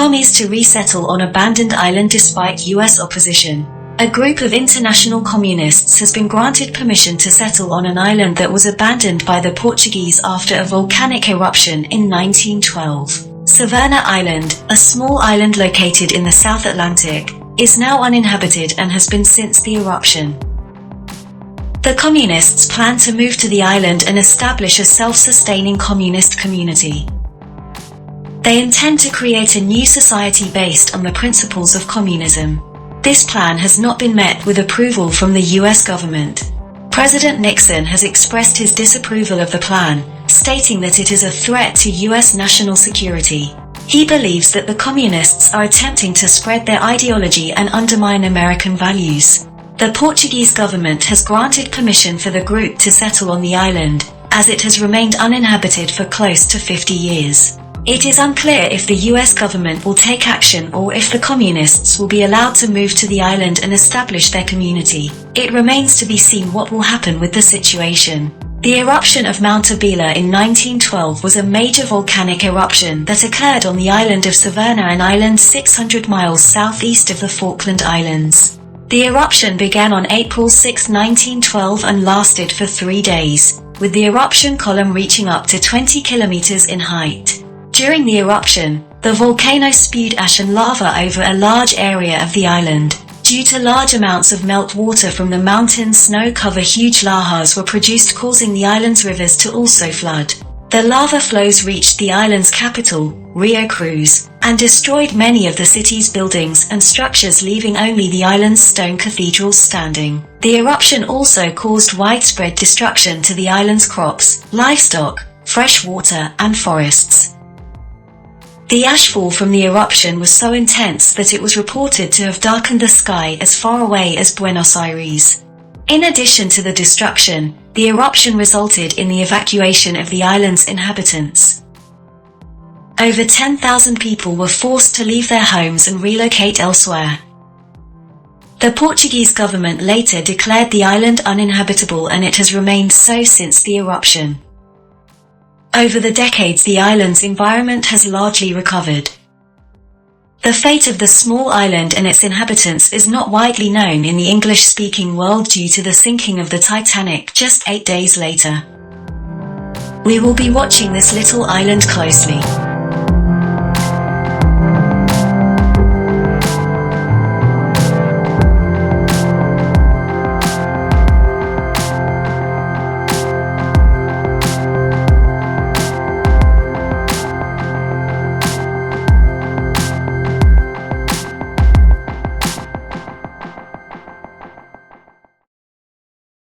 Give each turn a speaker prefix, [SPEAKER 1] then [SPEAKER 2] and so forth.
[SPEAKER 1] commies to resettle on abandoned island despite US opposition. A group of international communists has been granted permission to settle on an island that was abandoned by the Portuguese after a volcanic eruption in 1912. Severna Island, a small island located in the South Atlantic, is now uninhabited and has been since the eruption. The communists plan to move to the island and establish a self-sustaining communist community. They intend to create a new society based on the principles of communism. This plan has not been met with approval from the US government. President Nixon has expressed his disapproval of the plan, stating that it is a threat to US national security. He believes that the communists are attempting to spread their ideology and undermine American values. The Portuguese government has granted permission for the group to settle on the island, as it has remained uninhabited for close to 50 years. It is unclear if the US government will take action or if the communists will be allowed to move to the island and establish their community. It remains to be seen what will happen with the situation. The eruption of Mount Abila in 1912 was a major volcanic eruption that occurred on the island of Severna, an island 600 miles southeast of the Falkland Islands. The eruption began on April 6, 1912 and lasted for 3 days, with the eruption column reaching up to 20 kilometers in height. During the eruption, the volcano spewed ash and lava over a large area of the island. Due to large amounts of meltwater from the mountain's snow cover, huge lahars were produced, causing the island's rivers to also flood. The lava flows reached the island's capital, Rio Cruz, and destroyed many of the city's buildings and structures, leaving only the island's stone cathedrals standing. The eruption also caused widespread destruction to the island's crops, livestock, fresh water, and forests. The ashfall from the eruption was so intense that it was reported to have darkened the sky as far away as Buenos Aires. In addition to the destruction, the eruption resulted in the evacuation of the island's inhabitants. Over 10,000 people were forced to leave their homes and relocate elsewhere. The Portuguese government later declared the island uninhabitable, and it has remained so since the eruption. Over the decades, the island's environment has largely recovered. The fate of the small island and its inhabitants is not widely known in the English-speaking world due to the sinking of the Titanic just 8 days later. We will be watching this little island closely.